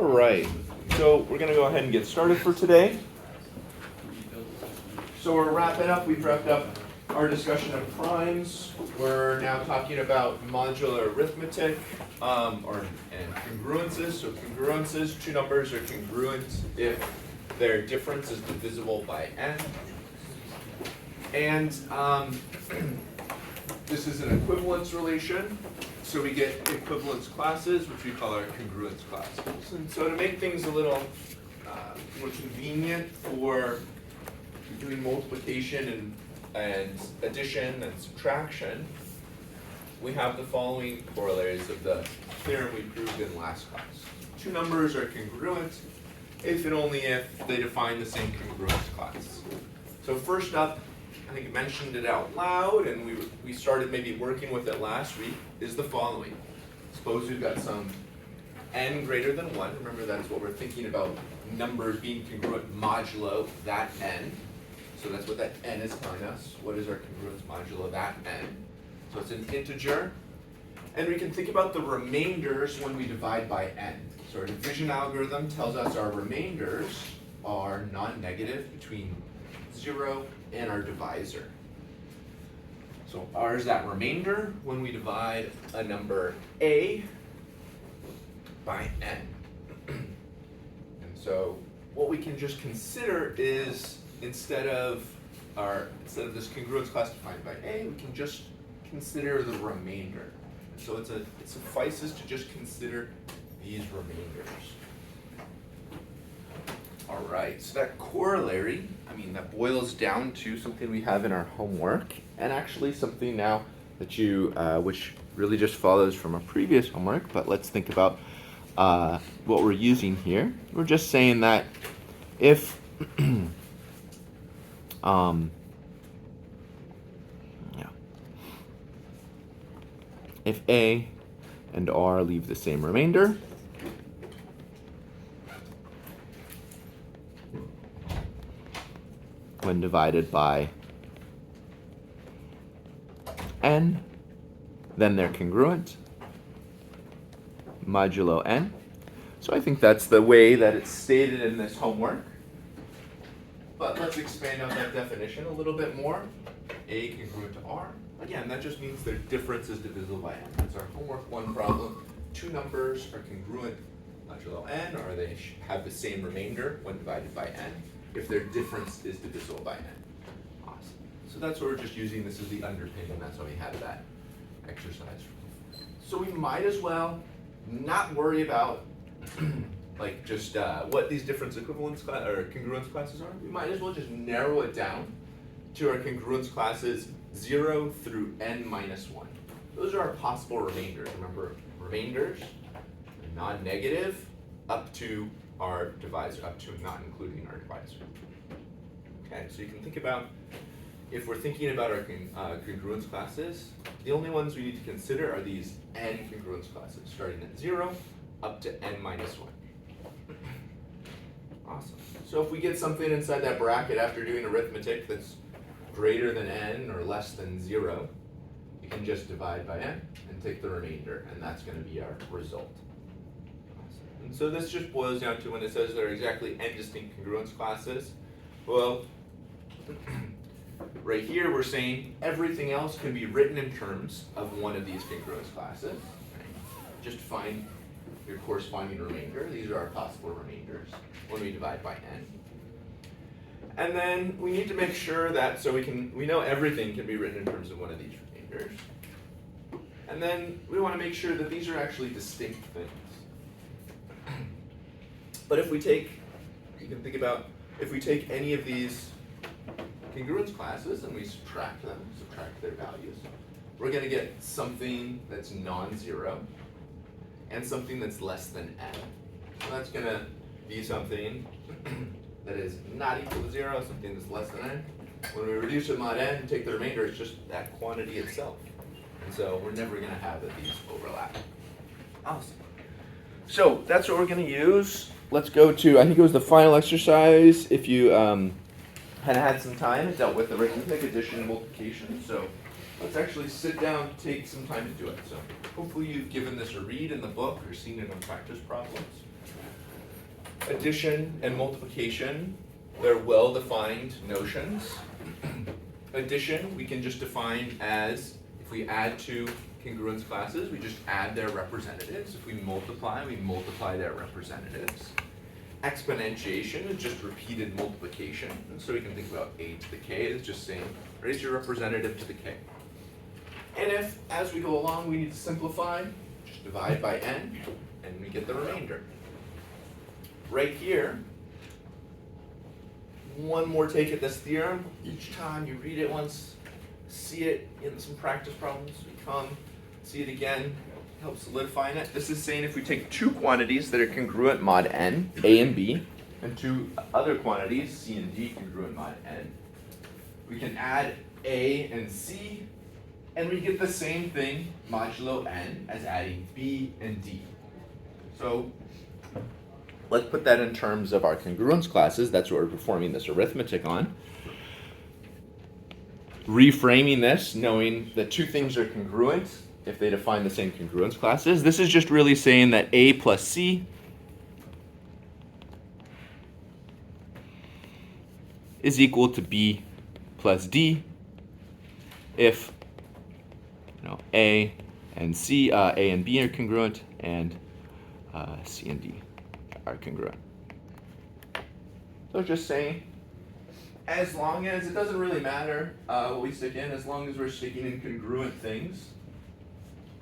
All right, so we're going to go ahead and get started for today. So we're wrapping up. We've wrapped up our discussion of primes. We're now talking about modular arithmetic and congruences. So congruences, two numbers are congruent if their difference is divisible by n. And this is an equivalence relation. So we get equivalence classes, which we call our congruence classes. And so to make things a little more convenient for doing multiplication and addition and subtraction, we have the following corollaries of the theorem we proved in last class. Two numbers are congruent if and only if they define the same congruence class. So first up, I think I mentioned it out loud, and we started maybe working with it last week, is the following. Suppose we've got some n greater than 1. Remember, that's what we're thinking about, numbers being congruent modulo that n. So that's what that n is telling us. What is our congruence modulo that n? So it's an integer. And we can think about the remainders when we divide by n. So our division algorithm tells us our remainders are non-negative between 0 and our divisor. So R is that remainder when we divide a number a by n. And so what we can just consider is instead of this congruence class defined by a, we can just consider the remainder. So it suffices to just consider these remainders. All right, so that corollary, that boils down to something we have in our homework, and actually something now that which really just follows from a previous homework, but let's think about what we're using here. We're just saying that if if a and r leave the same remainder, when divided by n, then they're congruent modulo n. So I think that's the way that it's stated in this homework. But let's expand on that definition a little bit more. A congruent to r. Again, that just means their difference is divisible by n. That's our homework 1 problem. Two numbers are congruent modulo n, or they have the same remainder when divided by n, if their difference is divisible by n. Awesome. So that's what we're just using. This is the underpinning. That's why we have that exercise. So we might as well not worry about what these difference equivalence or congruence classes are. We might as well just narrow it down to our congruence classes 0 through n minus 1. Those are our possible remainders. Remember, remainders are non-negative up to our divisor, up to not including our divisor. Okay, so you can think about, if we're thinking about our congruence classes, the only ones we need to consider are these n congruence classes, starting at 0 up to n minus 1. Awesome. So if we get something inside that bracket after doing arithmetic that's greater than n or less than 0, you can just divide by n and take the remainder, and that's going to be our result. Awesome. And so this just boils down to when it says there are exactly n distinct congruence classes. Well, right here we're saying everything else can be written in terms of one of these congruence classes. Just find your corresponding remainder. These are our possible remainders when we divide by n. And then we need to make sure that, we know everything can be written in terms of one of these remainders. And then we want to make sure that these are actually distinct things. But if we take any of these congruence classes and we subtract their values, we're going to get something that's non-zero and something that's less than n. So that's going to be something that is not equal to 0, something that's less than n. When we reduce it mod n and take the remainder, it's just that quantity itself. And so we're never going to have these overlap. Awesome. So that's what we're going to use. Let's go to, I think it was the final exercise. If you had some time, it dealt with arithmetic, addition, and multiplication. So let's actually sit down, take some time to do it. So hopefully you've given this a read in the book or seen it on practice problems. Addition and multiplication, they're well-defined notions. Addition, we can just define as, if we add two congruence classes, we just add their representatives. If we multiply their representatives. Exponentiation is just repeated multiplication. And so we can think about a to the k as just saying, raise your representative to the k. And if, as we go along, we need to simplify, just divide by n, and we get the remainder. Right here, one more take at this theorem. Each time you read it once, see it in some practice problems, we come, see it again, help solidifying it. This is saying if we take two quantities that are congruent mod n, a and b, and two other quantities, c and d, congruent mod n, we can add a and c, and we get the same thing modulo n as adding b and d. So let's put that in terms of our congruence classes. That's what we're performing this arithmetic on. Reframing this, knowing that two things are congruent if they define the same congruence classes. This is just really saying that a plus c is equal to b plus d if a and c, a and b are congruent, and c and d are congruent. So just saying, as long as, it doesn't really matter what we stick in, as long as we're sticking in congruent things,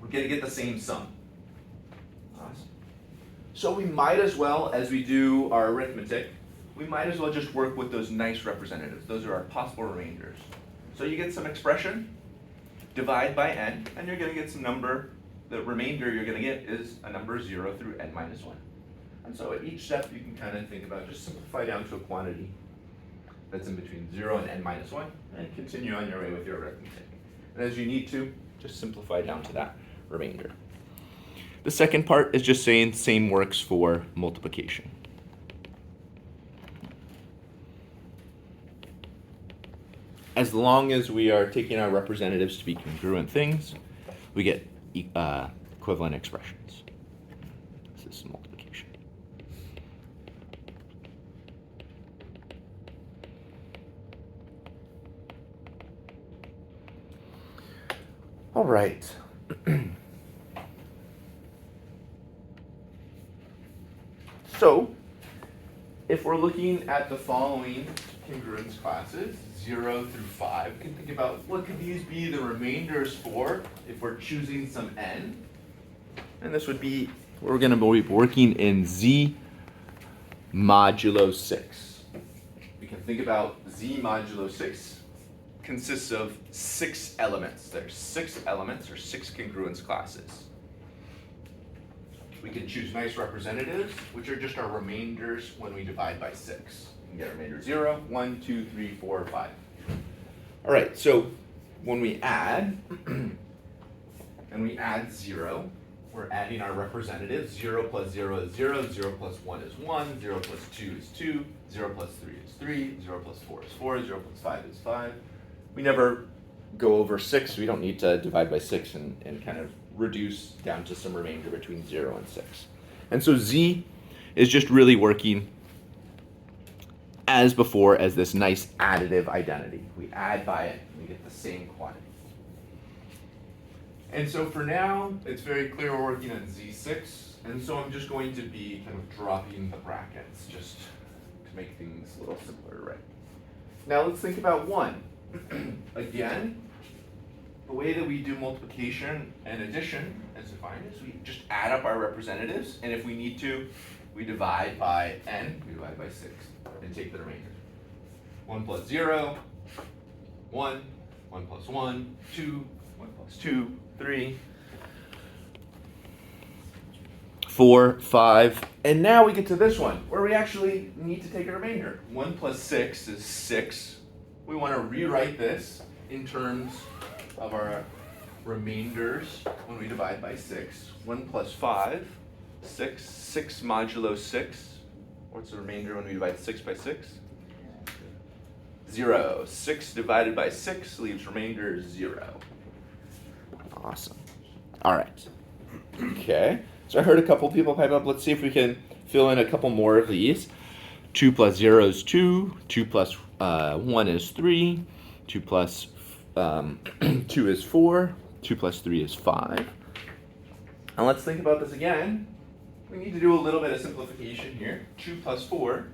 we're going to get the same sum. Awesome. So we might as well, as we do our arithmetic, we might as well just work with those nice representatives. Those are our possible remainders. So you get some expression, divide by n, and you're going to get some number. The remainder you're going to get is a number 0 through n minus 1. And so at each step, you can kind of think about just simplify down to a quantity that's in between 0 and n minus 1, and continue on your way with your arithmetic. And as you need to, just simplify down to that remainder. The second part is just saying same works for multiplication. As long as we are taking our representatives to be congruent things, we get equivalent expressions. This is multiplication. All right. So, if we're looking at the following congruence classes, 0 through 5, we can think about what could these be the remainders for if we're choosing some n. And this would be, we're going to be working in z modulo 6. We can think about z modulo 6 consists of 6 elements. There's 6 elements or 6 congruence classes. We can choose nice representatives, which are just our remainders when we divide by 6. We can get a remainder 0, 1, 2, 3, 4, 5. All right, so when we add, and we add 0, we're adding our representatives. 0 plus 0 is 0, 0 plus 1 is 1, 0 plus 2 is 2, 0 plus 3 is 3, 0 plus 4 is 4, 0 plus 5 is 5. We never go over 6. We don't need to divide by 6 and kind of reduce down to some remainder between 0 and 6. And so z is just really working as before as this nice additive identity. We add by it, and we get the same quantity. And so for now, it's very clear we're working on z6, and so I'm just going to be kind of dropping the brackets just to make things a little simpler, right? Now let's think about 1. Again, the way that we do multiplication and addition, as defined, is we just add up our representatives, and if we need to, we divide by n, we divide by 6, and take the remainder. 1 plus 0, 1, 1 plus 1, 2, 1 plus 2, 3, 4, 5, and now we get to this one, where we actually need to take a remainder. 1 plus 6 is 6. We want to rewrite this in terms of our remainders when we divide by 6. 1 plus 5, 6. 6 modulo 6. What's the remainder when we divide 6 by 6? 0. 6 divided by 6 leaves remainder 0. Awesome. All right. Okay. So I heard a couple people pipe up. Let's see if we can fill in a couple more of these. 2 plus 0 is 2. 2 plus 1 is 3. 2 plus 2 is 4. 2 plus 3 is 5. And let's think about this again. We need to do a little bit of simplification here. 2 plus 4,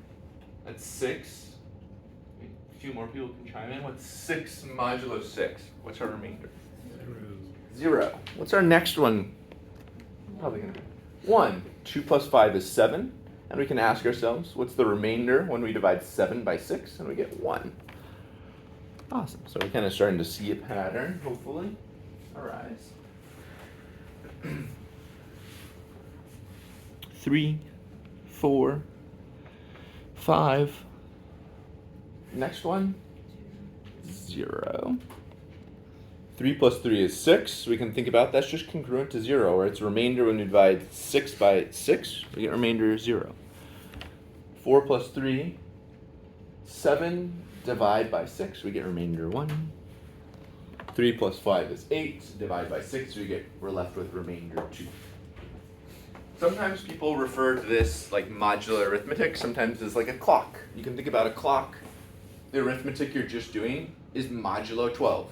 that's 6. A few more people can chime in. What's 6 modulo 6? What's our remainder? 0. What's our next one? Probably going to be 1. 2 plus 5 is 7. And we can ask ourselves, what's the remainder when we divide 7 by 6? And we get 1. Awesome. So we're kind of starting to see a pattern, hopefully, arise. 3, 4, 5. Next one, 0. 3 plus 3 is 6. We can think about that's just congruent to 0, or its remainder when we divide 6 by 6, we get remainder 0. 4 plus 3, 7. Divide by 6, we get remainder 1. 3 plus 5 is 8. Divide by 6, we're left with remainder 2. Sometimes people refer to this like modular arithmetic, sometimes as like a clock. You can think about a clock. The arithmetic you're just doing is modulo 12,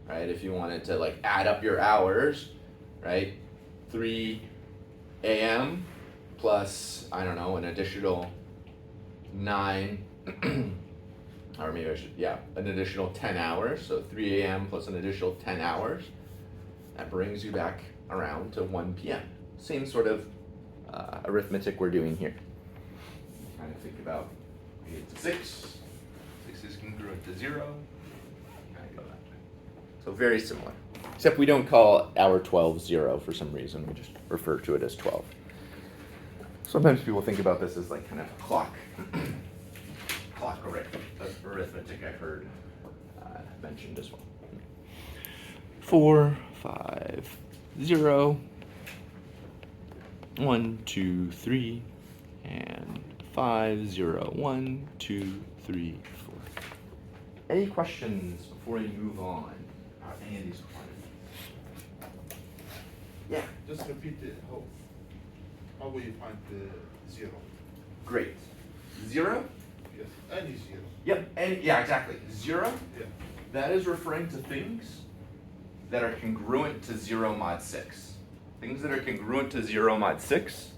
right? If you wanted to like add up your hours, right? 3 a.m. plus, I don't know, an additional 9, or maybe an additional 10 hours. So 3 a.m. plus an additional 10 hours. That brings you back around to 1 p.m. Same sort of arithmetic we're doing here. Kind of think about it's 6. 6 is congruent to 0. Kind of go that way. So very similar. Except we don't call hour 12 0 for some reason. We just refer to it as 12. Sometimes people think about this as like kind of a clock. Clock arithmetic I've heard mentioned as well. 4, 5, 0. 1, 2, 3, and 5, 0, 1, 2, 3, 4. Any questions before we move on? Any of these quantities? Yeah. Just repeat it. How will you find the 0? Great. 0? Yes, any 0. Yep. And yeah, exactly. 0. Yeah. That is referring to things that are congruent to 0 mod 6. Things that are congruent to 0 mod 6.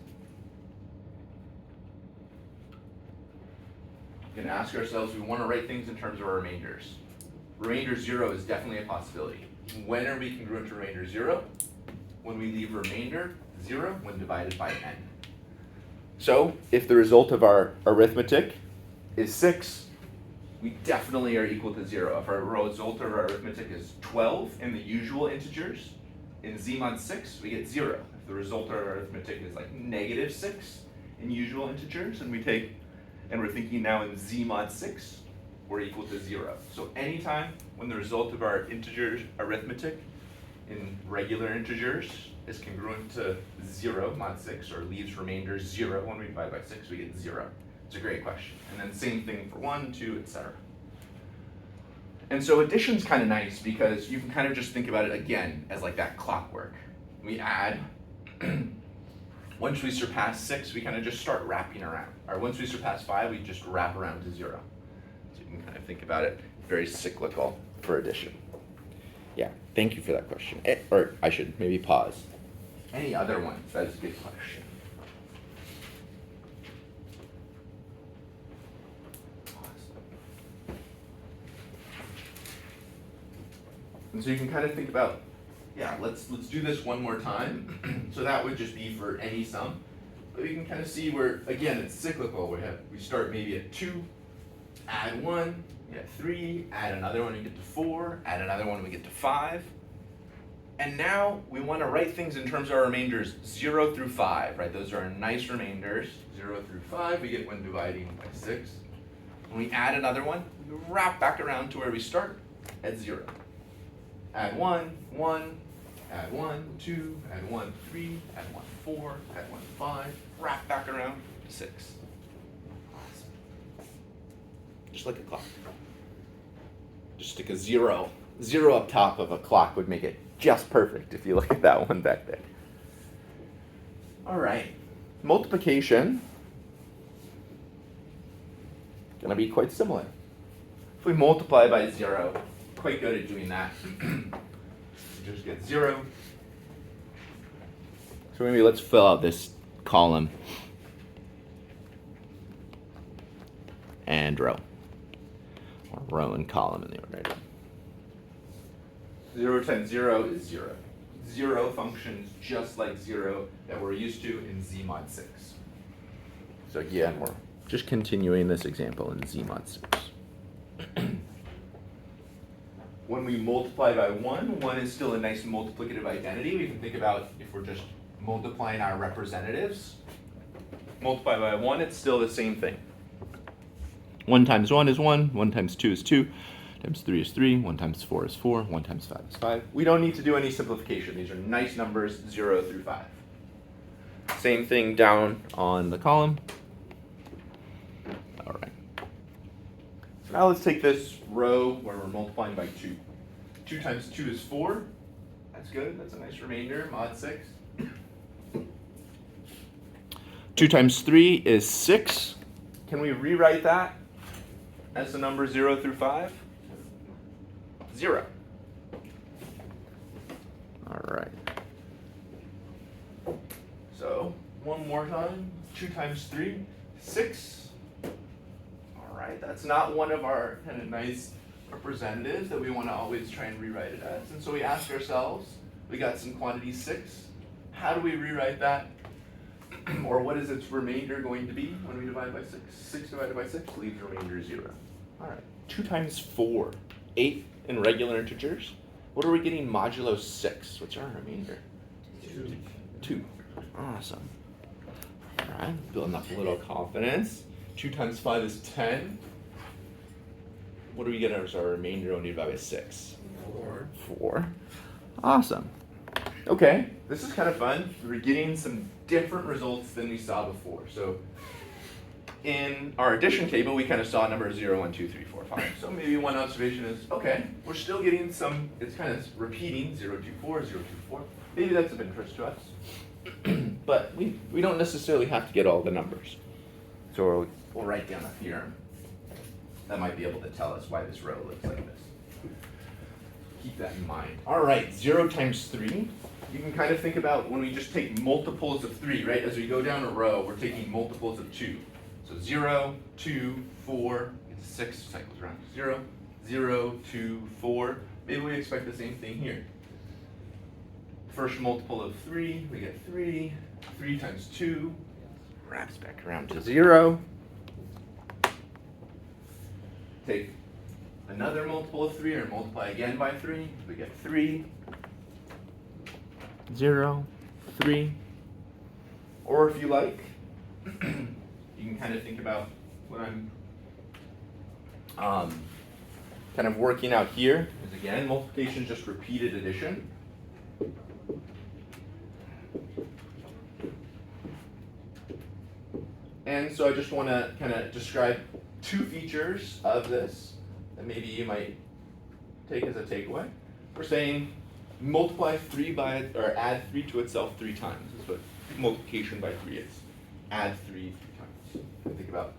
We can ask ourselves, we want to write things in terms of our remainders. Remainder 0 is definitely a possibility. When are we congruent to remainder 0? When we leave remainder 0 when divided by n. So if the result of our arithmetic is 6, we definitely are equal to 0. If our result of our arithmetic is 12 in the usual integers, in z mod 6, we get 0. If the result of our arithmetic is like negative 6 in usual integers, and we're thinking now in z mod 6, we're equal to 0. So anytime when the result of our integers arithmetic in regular integers is congruent to 0 mod 6, or leaves remainder 0 when we divide by 6, we get 0. It's a great question. And then same thing for 1, 2, etc. And so addition's kind of nice because you can kind of just think about it again as like that clockwork. We add, once we surpass 6, we kind of just start wrapping around. Or once we surpass 5, we just wrap around to 0. So you can kind of think about it very cyclical for addition. Yeah, thank you for that question. Or I should maybe pause. Any other ones? That's a good question. And so you can kind of think about, yeah, let's do this one more time. So that would just be for any sum. But you can kind of see where, again, it's cyclical. We start maybe at 2, add 1, we get 3, add another one, we get to 4, add another one, we get to 5. And now we want to write things in terms of our remainders 0 through 5, right? Those are our nice remainders. 0 through 5, we get when dividing by 6. When we add another one, we wrap back around to where we start at 0. Add 1, 1, add 1, 2, add 1, 3, add 1, 4, add 1, 5, wrap back around to 6. Awesome. Just like a clock. Just stick a 0. 0 up top of a clock would make it just perfect if you look at that one back there. All right, multiplication, gonna be quite similar. If we multiply by 0, quite good at doing that. We just get 0. So maybe let's fill out this column and row. Or row and column in the order. 0 times 0 is 0. 0 functions just like 0 that we're used to in Z mod 6. So again, we're just continuing this example in Z mod 6. When we multiply by 1, 1 is still a nice multiplicative identity. We can think about if we're just multiplying our representatives. Multiply by 1, it's still the same thing. 1 times 1 is 1, 1 times 2 is 2, times 3 is 3, 1 times 4 is 4, 1 times 5 is 5. We don't need to do any simplification. These are nice numbers, 0 through 5. Same thing down on the column. All right. So now let's take this row where we're multiplying by 2. 2 times 2 is 4. That's good. That's a nice remainder, mod 6. 2 times 3 is 6. Can we rewrite that as the number 0 through 5? 0. All right. So, one more time. 2 times 3, 6. All right, that's not one of our kind of nice representatives that we want to always try and rewrite it as. And so we ask ourselves, we got some quantity 6. How do we rewrite that? Or what is its remainder going to be when we divide by 6? 6 divided by 6 leaves remainder 0. All right, 2 times 4, 8 in regular integers. What are we getting modulo 6? What's our remainder? 2. Awesome. All right, building up a little confidence. 2 times 5 is 10. What do we get as our remainder when we divide by 6? 4. Awesome. Okay, this is kind of fun. We're getting some different results than we saw before. So in our addition table, we kind of saw numbers 0, 1, 2, 3, 4, 5. So maybe one observation is, okay, we're still getting some, it's kind of repeating 0, 2, 4, 0, 2, 4. Maybe that's of interest to us. But we don't necessarily have to get all the numbers. So we'll write down a theorem that might be able to tell us why this row looks like this. Keep that in mind. All right, 0 times 3. You can kind of think about when we just take multiples of 3, right? As we go down a row, we're taking multiples of 2. So 0, 2, 4, it's 6 cycles around. 0, 0, 2, 4. Maybe we expect the same thing here. First multiple of 3, we get 3. 3 times 2 wraps back around to 0. Take another multiple of 3 or multiply again by 3. We get 3. 0, 3. Or if you like, you can kind of think about what I'm kind of working out here is, again, multiplication is just repeated addition. And so I just want to kind of describe 2 features of this that maybe you might take as a takeaway. We're saying multiply 3 by, or add 3 to itself 3 times. That's what multiplication by 3 is. Add 3 times. And think about,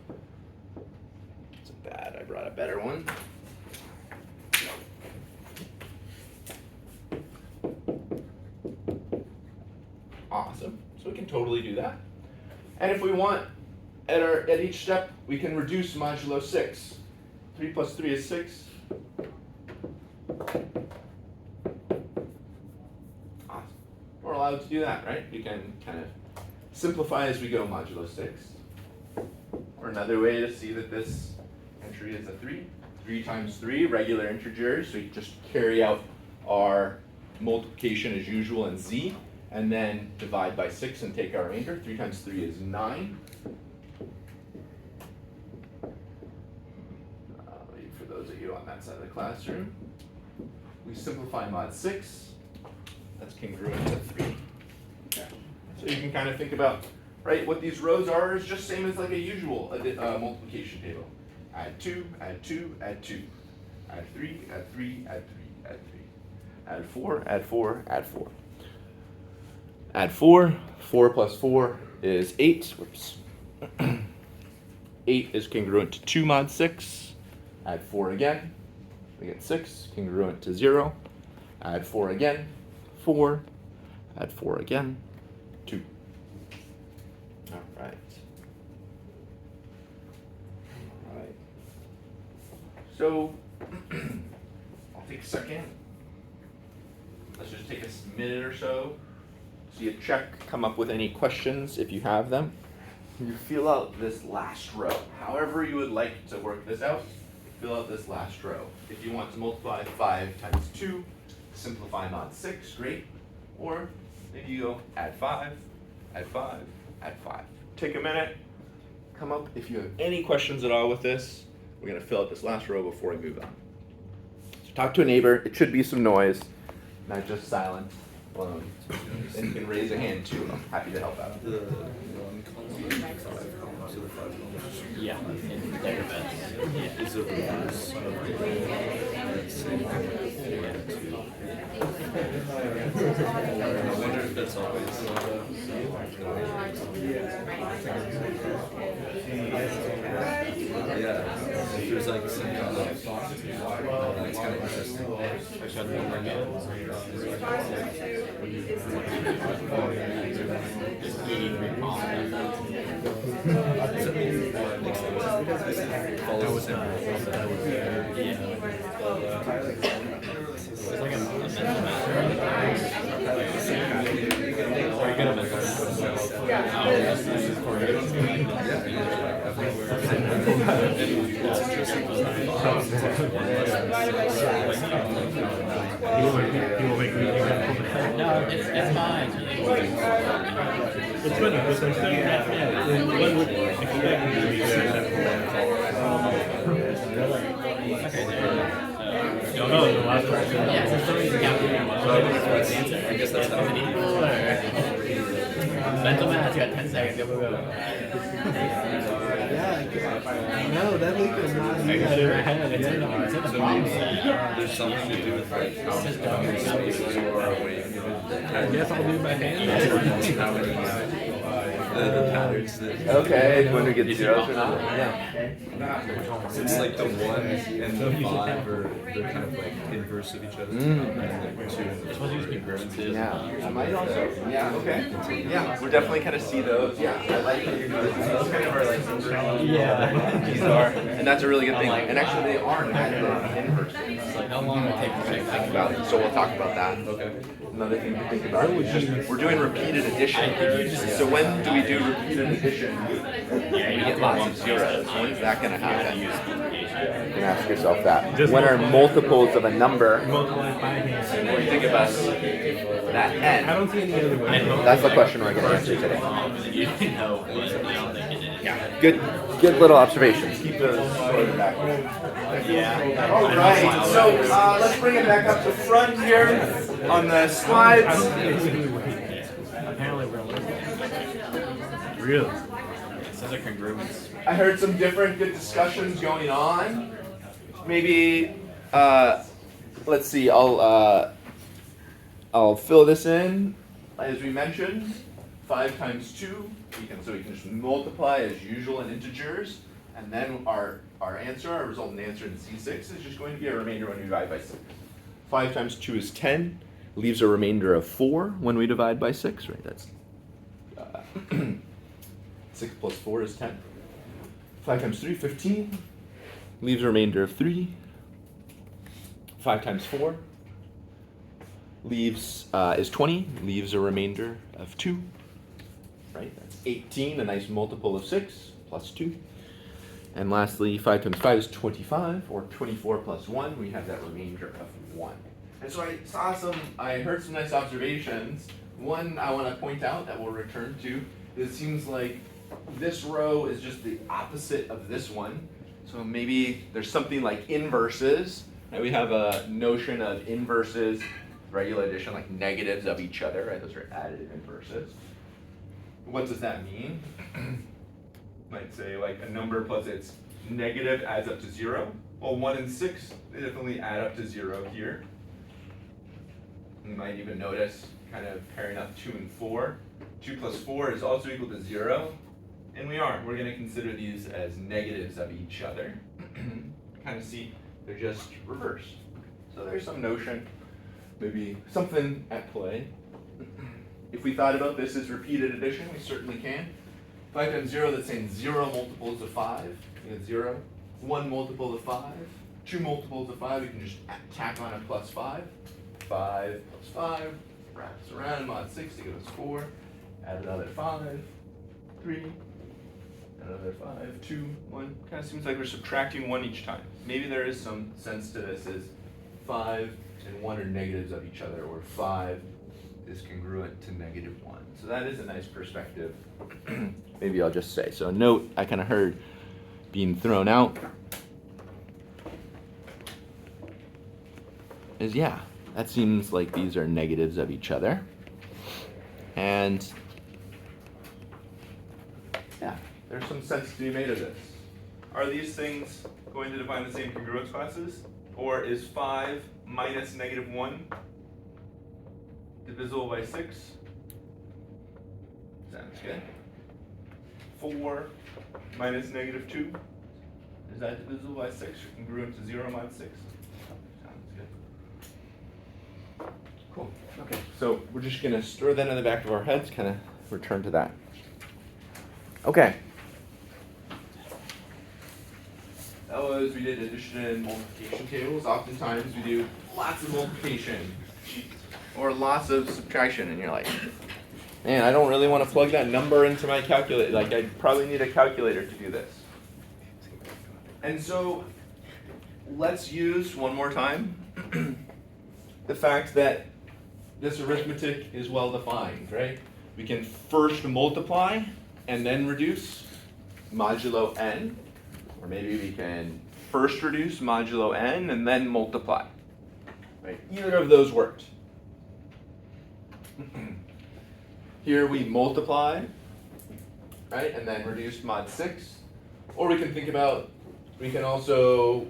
it's bad, I brought a better one. Awesome. So we can totally do that. And if we want, at each step, we can reduce modulo 6. 3 plus 3 is 6. Awesome. We're allowed to do that, right? We can kind of simplify as we go modulo 6. Or another way to see that this entry is a 3. 3 times 3, regular integers. So we just carry out our multiplication as usual in Z, and then divide by 6 and take our remainder. 3 times 3 is 9. For those of you on that side of the classroom, we simplify mod 6. That's congruent to 3. Okay. So you can kind of think about, right, what these rows are is just same as like a usual multiplication table. Add 2, add 2, add 2. Add 3, add 3, add 3, add 3. Add 4, add 4, add 4. Add 4. 4 plus 4 is 8. Whoops. 8 is congruent to 2 mod 6. Add 4 again. We get 6, congruent to 0. Add 4 again. 4. Add 4 again. 2. All right. All right. So, I'll take a second. Let's just take a minute or so. See a check, come up with any questions if you have them. You fill out this last row. However you would like to work this out, fill out this last row. If you want to multiply 5 times 2, simplify mod 6, great. Or maybe you go add 5, add 5, add 5. Take a minute, come up. If you have any questions at all with this, we're gonna fill out this last row before we move on. So talk to a neighbor. It should be some noise, not just silent. And you can raise a hand too. I'm happy to help out. Yeah, in their beds. Yeah. Is it reverse? I wonder if that's always. Yeah, if there's like some kind of. That's kind of interesting. I showed them over again. Just eating recall. Follows the same rules. It's like a mental math. Are you good at mental math? Oh, this is for No, it's fine. It's funny, because I'm saying that, yeah, one would expect you to be good at Oh, the last question. Yeah, so somebody's calculating what's the answer. I guess that's how. Is it equal or? Mental math, you got 10 seconds, go, go, go. No, that leak is not. Are you good in your head? It's in the problem set. There's something to do with like how many spaces you are away from it. I guess I'll do it by hand. How many the patterns that. Okay, when we get zeros or not? Yeah. It's like the 1 and the 5 are they're kind of like inverse of each other. And the 2 and the 3 are congruences. Yeah. I might also. Yeah. Okay. Yeah. We're definitely kind of see those. Yeah. I like that you're doing this. Those kind of are like. Yeah. These are, and that's a really good thing. And actually, they are not inverse. It's like, how long would it take to check Think about it. So we'll talk about that. Okay. Another thing to think about is just we're doing repeated addition. So when do we do repeated addition? We get lots of zeros. When's that going to happen? You can ask yourself that. Just When are multiples of a number? Multiply by hand. When you think about that I n, don't see any other way. that's the question we're going to answer today. You didn't know, but I don't think it is. Yeah. Good little observations. Keep those further back. Yeah. All right, so let's bring it back up to front here on the slides. Apparently we're losing. Really? It says a congruence. I heard some different good discussions going on. Maybe let's see. I'll fill this in as we mentioned. 5 times 2. We can just multiply as usual in integers, and then our answer, our resultant answer in C6 is just going to be a remainder when we divide by 6. 5 times 2 is 10. Leaves a remainder of 4 when we divide by 6. Right. That's 6 plus 4 is 10. 5 times 3, 15. Leaves a remainder of 3. 5 times 4 leaves is 20. Leaves a remainder of 2. Right, that's 18, a nice multiple of 6, plus 2. And lastly, 5 times 5 is 25, or 24 plus 1. We have that remainder of 1. And so I heard some nice observations. One I want to point out that we'll return to, it seems like this row is just the opposite of this one. So maybe there's something like inverses. Right? We have a notion of inverses, regular addition, like negatives of each other. Right? Those are additive inverses. What does that mean? Might say like a number plus its negative adds up to 0. Well, 1 and 6, they definitely add up to 0 here. You might even notice kind of pairing up 2 and 4. 2 plus 4 is also equal to 0. And we aren't. We're going to consider these as negatives of each other. Kind of see they're just reversed. So there's some notion, maybe something at play. If we thought about this as repeated addition, we certainly can. 5 times 0, that's saying 0 multiples of 5. You get 0. 1 multiple of 5. 2 multiples of 5, we can just tack on a plus 5. 5 plus 5 wraps around mod 6 to give us 4. Add another 5. 3. Another 5. 2. 1. Kind of seems like we're subtracting 1 each time. Maybe there is some sense to this as 5 and 1 are negatives of each other, or 5 is congruent to negative 1. So that is a nice perspective. Maybe I'll just say. So a note I kind of heard being thrown out is, yeah, that seems like these are negatives of each other. And yeah, there's some sense to be made of this. Are these things going to define the same congruence classes? Or is 5 minus negative 1 divisible by 6? Sounds good. 4 minus negative 2, is that divisible by 6 or congruent to 0 mod 6? Sounds good. Cool. Okay, so we're just going to store that in the back of our heads, kind of return to that. Okay. That was, we did addition and multiplication tables. Oftentimes we do lots of multiplication or lots of subtraction, and you're like, man, I don't really want to plug that number into my calculator. Like, I probably need a calculator to do this. And so let's use one more time the fact that this arithmetic is well defined, right? We can first multiply and then reduce modulo n, or maybe we can first reduce modulo n and then multiply. Right? Either of those worked. Here we multiply, right, and then reduce mod 6. Or we can think about, we can also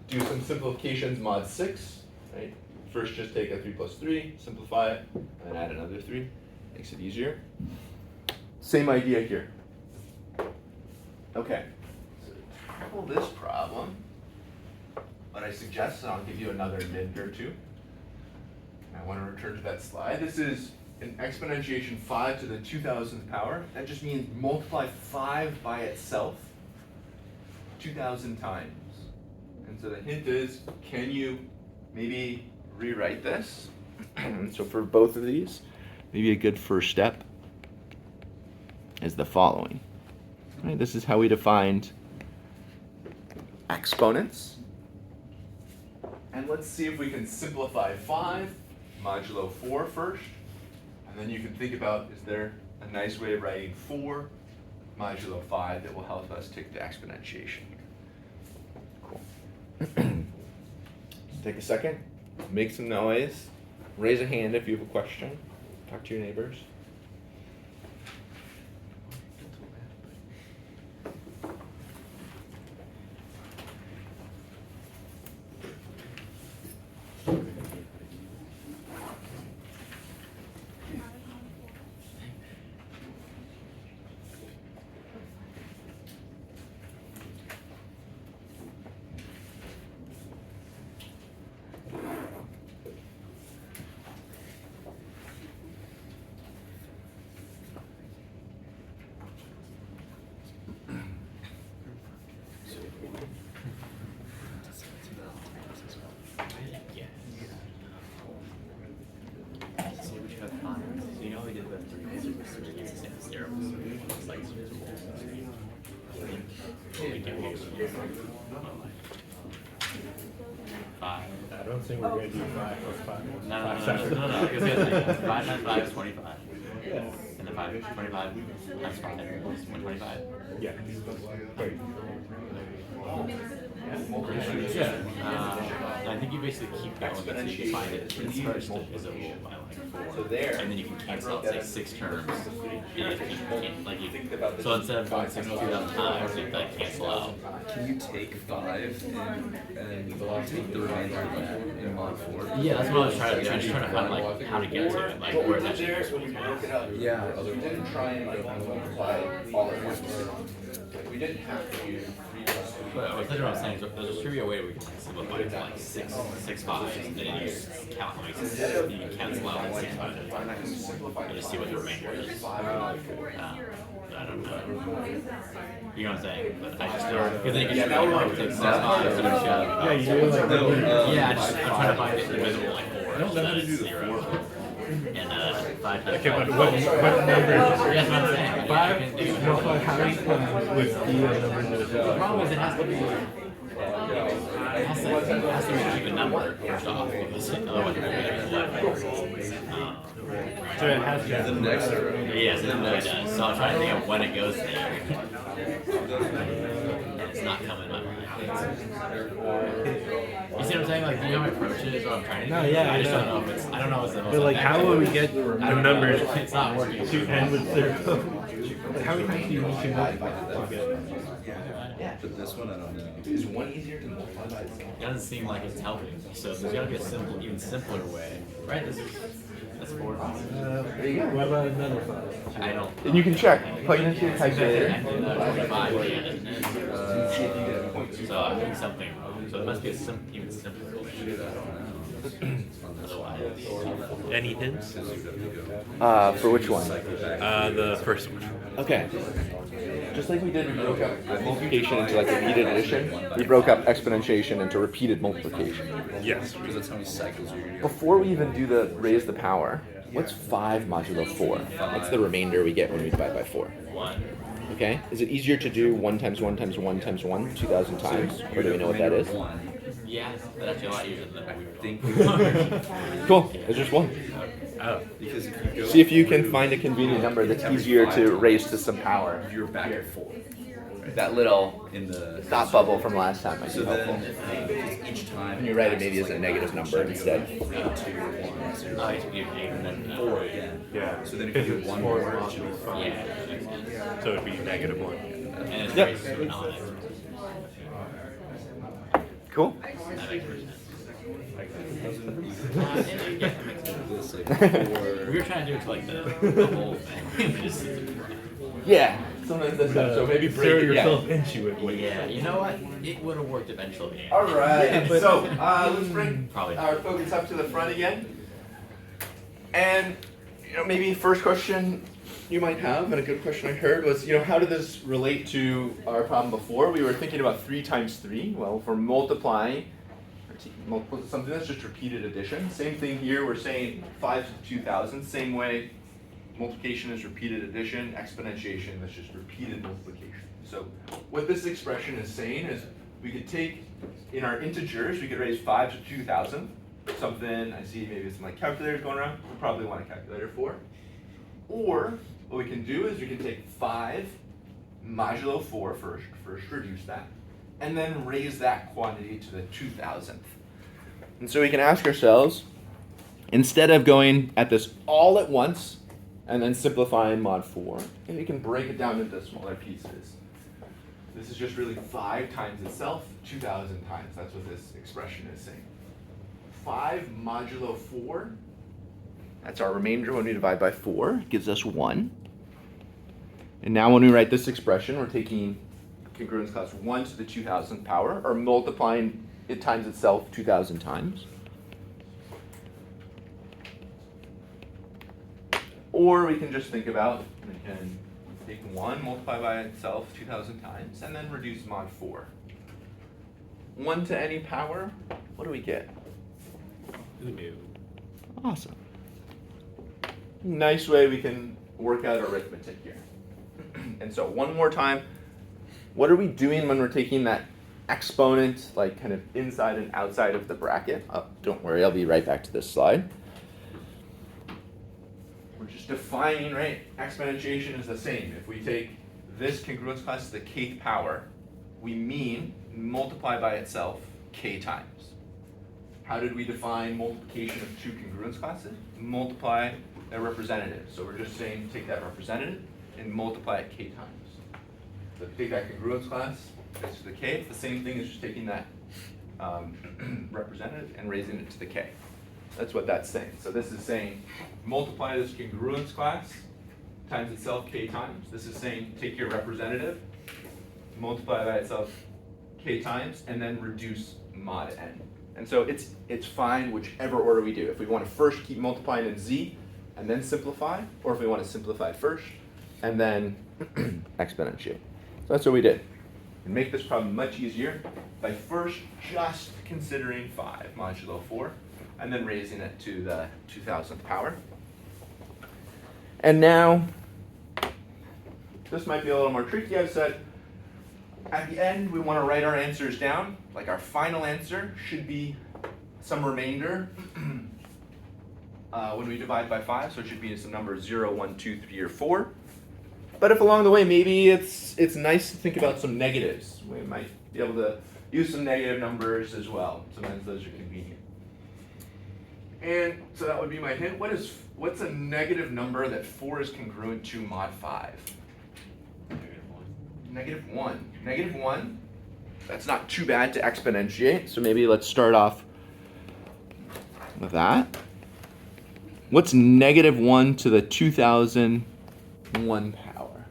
do some simplifications mod 6, right? First just take a 3 plus 3, simplify it, and then add another 3. Makes it easier. Same idea here. Okay, so to tackle this problem, what I suggest, and I'll give you another minute or two. I want to return to that slide. This is an exponentiation 5 to the 2000th power. That just means multiply 5 by itself 2,000 times. And so the hint is, can you maybe rewrite this? So for both of these, maybe a good first step is the following. Right, this is how we defined exponents. And let's see if we can simplify 5 modulo 4 first. And then you can think about, is there a nice way of writing 4 modulo 5 that will help us take the exponentiation? Cool. Take a second, make some noise, raise a hand if you have a question, talk to your neighbors. I don't think we're going to do 5 plus 5. No. Because 5 times 5 is 25. Yeah. And the 5 is 25 times 5 is 125. Yeah. Wait. Yeah. I think you basically keep going until you find it. Its first divisible by like 4. And then you can cancel out, say, 6 terms. And you can, like, so instead of going 62,000 times, you like cancel out. Can you take 5 and take the remainder of that in mod 4? Yeah, that's what I was trying to do. I was just trying to find like how to get to it, like where that There, when you broke it up, Yeah. we didn't try and like multiply all at once. We didn't have to use 3 plus 2. But that's what I'm saying. So there's a trivia way we can simplify it to like six fives, and then you count how many sixes, you can cancel out like 6 fives, and just see what the remainder is. I don't know. You know what I'm saying? But I just don't. Because then you can just really hard to take 6 fives and just Yeah, you do like yeah, I'm trying to find it divisible like 4. So that's 0. And 5 times Okay, but 5. what number? That's what I'm saying. Five? You can No, do it. how many comes with the numbers that The are problem is it has to be. It has to be an even number first off, because otherwise you're going to be so it has to The next yes, it really does. So I'm trying to think of when it goes there. And it's not coming my mind. You see what I'm saying? Like, do you know how my approach is? What I'm trying to do? No, yeah, I just I don't know. know if it's. I don't know if it's the most. But like, how effective. will we get the I don't know. numbers It's not working. to end with 0? Like, how many times do you need to multiply to get? But this one, I don't know. Is 1 easier to multiply by itself? It doesn't seem like it's helping. So there's got to be a simple, even simpler way, right? That's 4. There you go. What about another 5? I don't. And you can check. Plug it into your calculator. 25 again, isn't it? So I'm doing something wrong. So it must be a even simpler way to do that. Otherwise, Any hints? For which one? The first one. Okay. Just like we did, we broke up multiplication into like repeated addition. We broke up exponentiation into repeated multiplication. Yes. Because that's how many cycles you're gonna go. Before we even do the raise the power, what's 5 modulo 4? What's the remainder we get when we divide by 4? 1. Okay? Is it easier to do 1 times 1 times 1 times 1 2,000 times? Or do we know what that is? Yeah, that's actually a lot easier than that. I think Cool. It's just 1. Oh. because if you go, See if you can find a convenient number that's easier to raise to some power. you're back at 4 That little in the thought bubble from last time might So be helpful. then each time And you write it maybe as a negative number instead. 3, 2, 1, 0, Oh, it's you and then 4 again. Yeah. So then if you do one more, it should be 5. Yeah, that makes sense. So it'd be -1. And it's Yep. very synchronous. Cool. That makes more sense. This like We were trying to do it to like the whole thing. We just Yeah. Sometimes that's tough. So maybe break throw it. yourself Yeah. into it. yeah, you know what? It would have worked eventually. All right. Yeah, but- So let's bring Probably. our focus up to the front again. And maybe first question you might have, and a good question I heard was, how did this relate to our problem before? We were thinking about 3 times 3. Well, if we're multiplying something that's just repeated addition. Same thing here. We're saying 5 to the 2,000. Same way, multiplication is repeated addition. Exponentiation, that's just repeated multiplication. So what this expression is saying is we could take, in our integers, we could raise 5 to 2,000. Something, I see maybe some like calculators going around. We'll probably want a calculator for. Or what we can do is we can take 5 modulo 4 first reduce that, and then raise that quantity to the 2,000th. And so we can ask ourselves, instead of going at this all at once and then simplifying mod 4, maybe we can break it down into smaller pieces. This is just really 5 times itself, 2,000 times. That's what this expression is saying. 5 modulo 4, that's our remainder when we divide by 4, gives us 1. And now when we write this expression, we're taking congruence class 1 to the 2,000th power, or multiplying it times itself 2,000 times. Or we can just think about, we can take 1, multiply by itself 2,000 times, and then reduce mod 4. 1 to any power, what do we get? Awesome. Nice way we can work out arithmetic here. And so one more time, what are we doing when we're taking that exponent like kind of inside and outside of the bracket? Oh, don't worry, I'll be right back to this slide. We're just defining, right? Exponentiation is the same. If we take this congruence class to the kth power, we mean multiply by itself k times. How did we define multiplication of two congruence classes? Multiply their representative. So we're just saying take that representative and multiply it k times. So if you take that congruence class, raised to the k, it's the same thing as just taking that representative and raising it to the k. That's what that's saying. So this is saying multiply this congruence class times itself k times. This is saying take your representative, multiply by itself k times, and then reduce mod n. And so it's fine whichever order we do. If we want to first keep multiplying in z and then simplify, or if we want to simplify first and then exponentiate. So that's what we did. And make this problem much easier by first just considering 5 modulo 4 and then raising it to the 2000th power. And now, this might be a little more tricky. I've said at the end we want to write our answers down. Like our final answer should be some remainder when we divide by 5. So it should be some number 0, 1, 2, 3, or 4. But if along the way maybe it's nice to think about some negatives. We might be able to use some negative numbers as well. Sometimes those are convenient. And so that would be my hint. What's a negative number that 4 is congruent to mod 5? Negative 1. Negative 1. That's not too bad to exponentiate. So maybe let's start off with that. What's negative 1 to the 2001 power?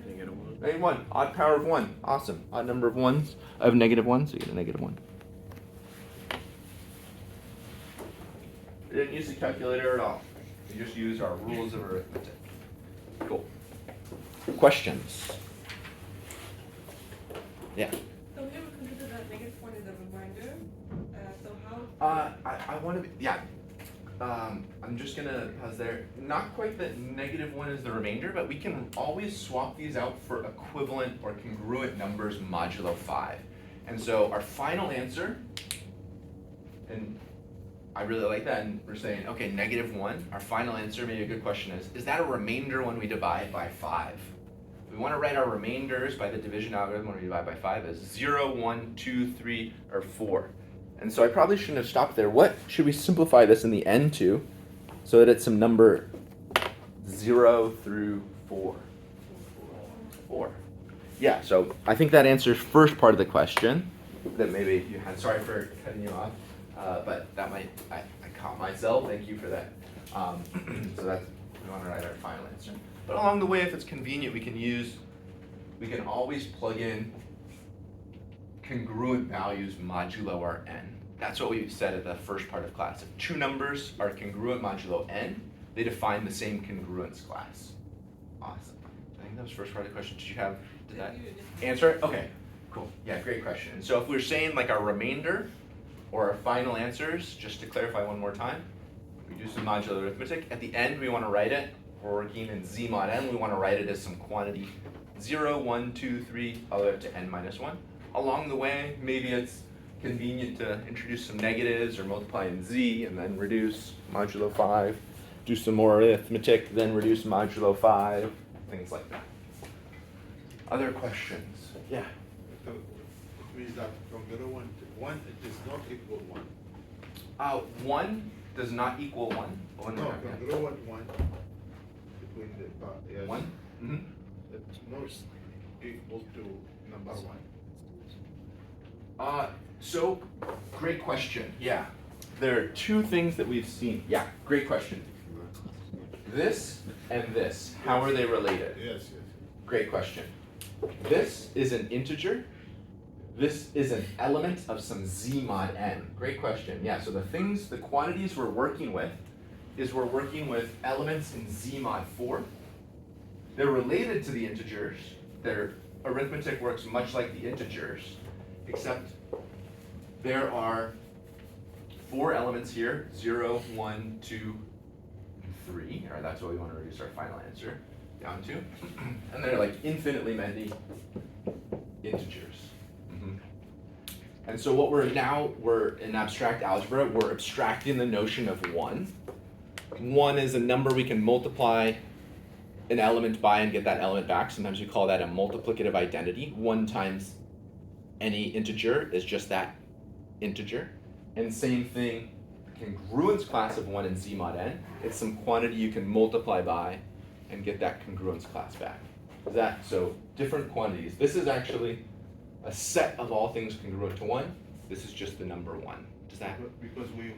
Negative 1. Odd power of 1. Awesome. Odd number of ones of negative 1, so you get a negative 1. We didn't use the calculator at all. We just used our rules of arithmetic. Cool. Questions? Yeah. So we would consider that negative 1 as a reminder. So how? I want to be, yeah. I'm just gonna pause there. Not quite that negative 1 is the remainder, but we can always swap these out for equivalent or congruent numbers modulo 5. And so our final answer, and I really like that, and we're saying, okay, negative 1, our final answer, maybe a good question is that a remainder when we divide by 5? We want to write our remainders by the division algorithm when we divide by 5 as 0, 1, 2, 3, or 4. And so I probably shouldn't have stopped there. What should we simplify this in the end to so that it's some number 0 through 4? 4. Yeah, so I think that answers first part of the question that maybe you had. Sorry for cutting you off, but that might, I caught myself. Thank you for that. So that's, we want to write our final answer. But along the way, if it's convenient, we can always plug in congruent values modulo our n. That's what we said at the first part of class. If two numbers are congruent modulo n, they define the same congruence class. Awesome. I think that was the first part of the question. Did that answer it? Okay, cool. Yeah, great question. And so if we're saying like our remainder or our final answers, just to clarify one more time, we do some modular arithmetic. At the end, we want to write it. We're working in z mod n. We want to write it as some quantity 0, 1, 2, 3, all the way up to n minus 1. Along the way, maybe it's convenient to introduce some negatives or multiply in z and then reduce modulo 5. Do some more arithmetic, then reduce modulo 5, things like that. Other questions? Yeah. So it means that from 0, 1 to 1, it does not equal 1. 1 does not equal 1. No, from 0, 1 to 1, between the yes, 1? Mm-hmm. it's not equal to number 1. So, great question. Yeah. There are two things that we've seen. Yeah, great question. This and this, how are they related? Yes. Great question. This is an integer. This is an element of some z mod n. Great question. Yeah, so the quantities we're working with is we're working with elements in z mod 4. They're related to the integers. Their arithmetic works much like the integers, except there are 4 elements here, 0, 1, 2, 3, or that's what we want to reduce our final answer down to. And they're like infinitely many integers. And so what we're in abstract algebra, we're abstracting the notion of 1. 1 is a number we can multiply an element by and get that element back. Sometimes we call that a multiplicative identity. 1 times any integer is just that integer. And same thing, congruence class of 1 in Z mod n, it's some quantity you can multiply by and get that congruence class back. So different quantities. This is actually a set of all things congruent to 1. This is just the number 1. Does that? Because when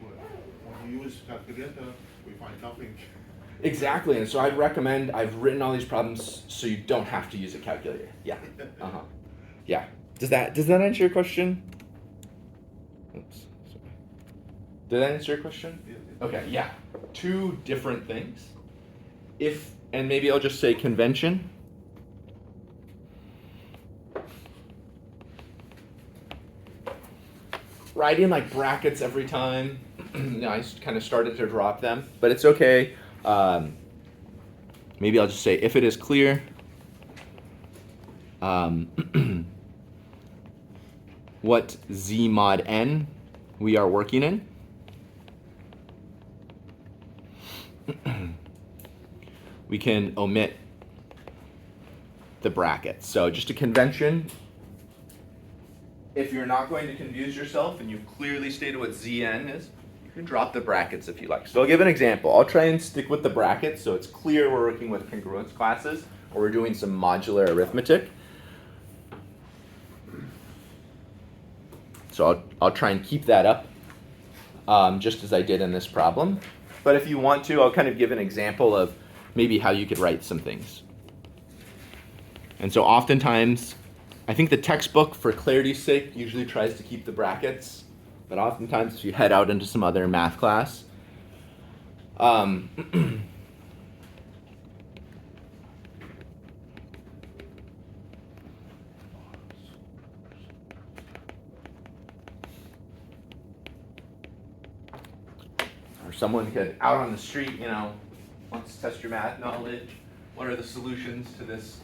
we use calculator, we find nothing. Exactly, and so I'd recommend, I've written all these problems so you don't have to use a calculator. Yeah, yeah. Does that answer your question? Oops, sorry. Did that answer your question? Yeah. Okay, yeah. Two different things. And maybe I'll just say convention. Writing like brackets every time. I kind of started to drop them, but it's okay. Maybe I'll just say if it is clear, what Z mod n we are working in. We can omit the brackets. So just a convention. If you're not going to confuse yourself and you've clearly stated what Zn is, you can drop the brackets if you like. So I'll give an example. I'll try and stick with the brackets so it's clear we're working with congruence classes or we're doing some modular arithmetic. So I'll try and keep that up just as I did in this problem. But if you want to, I'll kind of give an example of maybe how you could write some things. And so oftentimes, I think the textbook, for clarity's sake, usually tries to keep the brackets. But oftentimes, if you head out into some other math class, or someone could, out on the street, wants to test your math knowledge. What are the solutions to this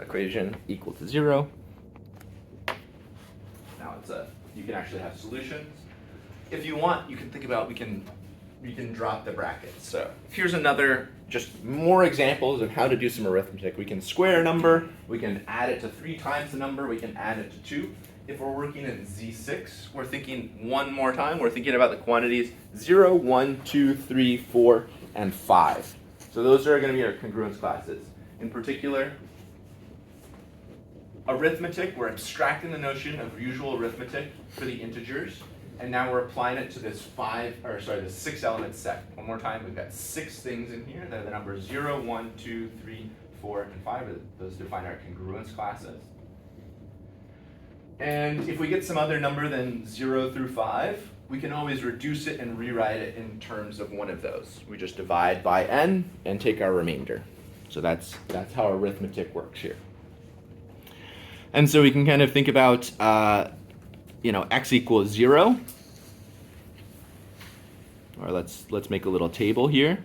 equation equal to 0? Now you can actually have solutions. If you want, you can think about, we can drop the brackets. So here's another, just more examples of how to do some arithmetic. We can square a number, we can add it to 3 times the number, we can add it to 2. If we're working in Z6, we're thinking one more time, we're thinking about the quantities 0, 1, 2, 3, 4, and 5. So those are going to be our congruence classes. In particular, arithmetic, we're abstracting the notion of usual arithmetic for the integers, and now we're applying it to this 6 element set. One more time, we've got 6 things in here. They're the numbers 0, 1, 2, 3, 4, and 5. Those define our congruence classes. And if we get some other number than 0 through 5, we can always reduce it and rewrite it in terms of one of those. We just divide by n and take our remainder. So that's how arithmetic works here. And so we can kind of think about, x equals 0. Or let's make a little table here.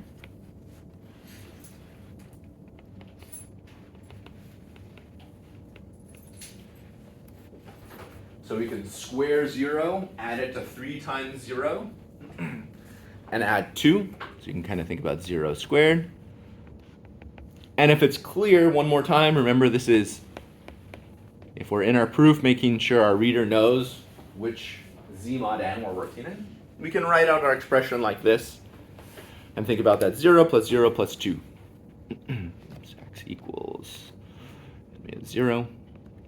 So we can square 0, add it to 3 times 0, and add 2. So you can kind of think about 0 squared. And if it's clear, one more time, remember this is, if we're in our proof, making sure our reader knows which Z mod n we're working in, we can write out our expression like this and think about that 0 plus 0 plus 2. X equals 0,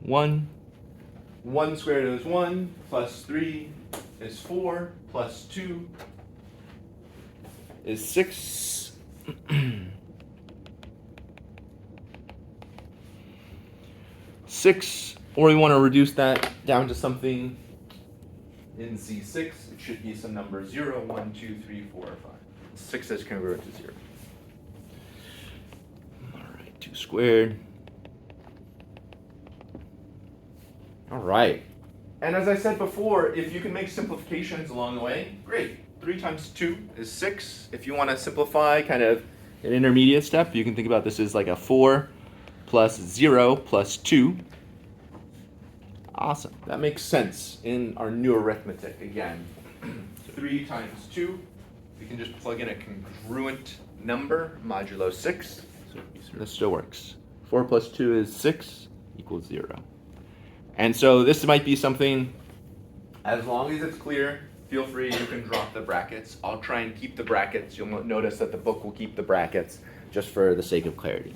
1. 1 squared is 1, plus 3 is 4, plus 2 is 6. 6, or we want to reduce that down to something in Z6. It should be some number 0, 1, 2, 3, 4, or 5. 6 is congruent to 0. All right, 2 squared. All right. And as I said before, if you can make simplifications along the way, great. 3 times 2 is 6. If you want to simplify kind of an intermediate step, you can think about this as like a 4 plus 0 plus 2. Awesome. That makes sense in our new arithmetic again. 3 times 2, we can just plug in a congruent number, modulo 6. So this still works. 4 plus 2 is 6 equals 0. And so this might be something, as long as it's clear, feel free, you can drop the brackets. I'll try and keep the brackets. You'll notice that the book will keep the brackets just for the sake of clarity.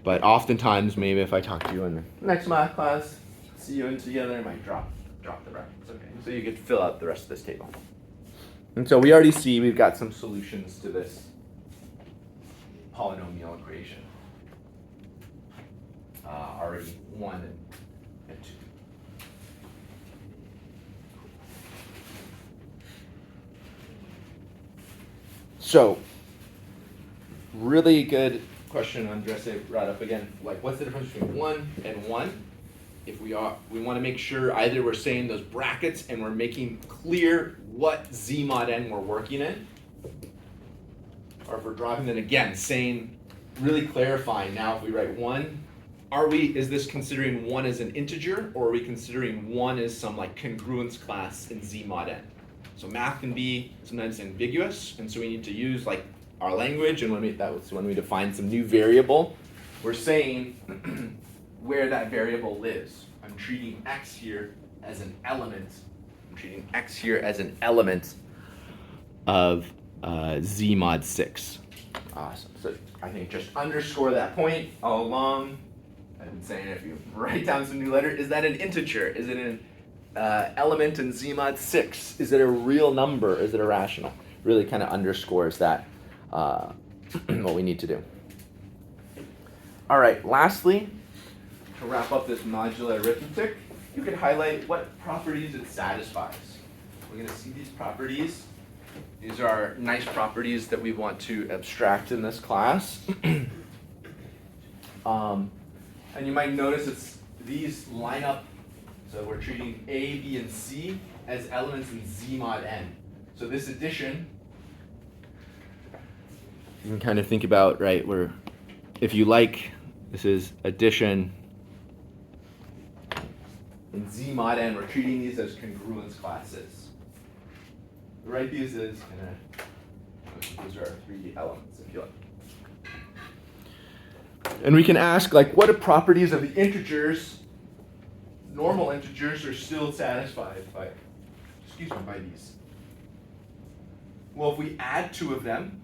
But oftentimes, maybe if I talk to you in the next math class, see you in together, I might drop the brackets, okay? So you could fill out the rest of this table. And so we already see we've got some solutions to this polynomial equation. Already 1 and 2. So, really good question Andres brought up again. Like, what's the difference between 1 and 1? If we want to make sure either we're saying those brackets and we're making clear what Z mod n we're working in, or if we're dropping it again, saying, really clarifying now if we write 1, is this considering 1 as an integer, or are we considering 1 as some like congruence class in Z mod n? So math can be sometimes ambiguous, and so we need to use like our language, and that's when we define some new variable, we're saying where that variable lives. I'm treating x here as an element. I'm treating x here as an element of Z mod 6. Awesome. So I think just underscore that point all along. I've been saying if you write down some new letter, is that an integer? Is it an element in Z mod 6? Is it a real number? Is it a rational? Really kind of underscores that, what we need to do. All right, lastly, to wrap up this modular arithmetic, you can highlight what properties it satisfies. We're going to see these properties. These are nice properties that we want to abstract in this class. And you might notice these line up. So we're treating A, B, and C as elements in Z mod n. So this addition, you can kind of think about, right, if you like, this is addition in Z mod n, we're treating these as congruence classes. Write these as these are our 3 elements, if you like. And we can ask, like, what are properties of the integers? Normal integers are still satisfied by these. Well, if we add 2 of them,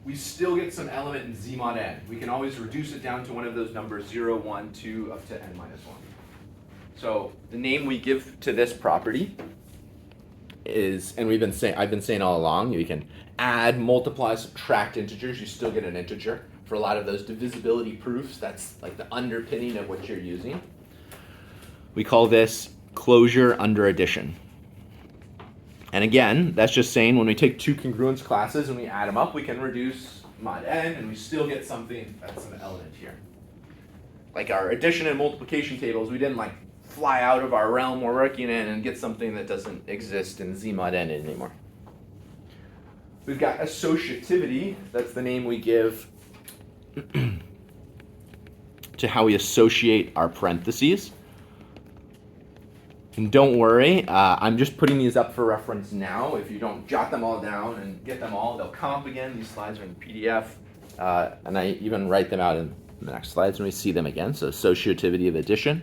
we still get some element in Z mod n. We can always reduce it down to one of those numbers, 0, 1, 2, up to n minus 1. So the name we give to this property is, and I've been saying all along, you can add, multiply, subtract integers, you still get an integer. For a lot of those divisibility proofs, that's like the underpinning of what you're using. We call this closure under addition. And again, that's just saying when we take 2 congruence classes and we add them up, we can reduce mod n, and we still get something that's an element here. Like our addition and multiplication tables, we didn't like fly out of our realm we're working in and get something that doesn't exist in Z mod n anymore. We've got associativity, that's the name we give to how we associate our parentheses. And don't worry, I'm just putting these up for reference now. If you don't jot them all down and get them all, they'll come up again. These slides are in PDF, and I even write them out in the next slides when we see them again. So associativity of addition.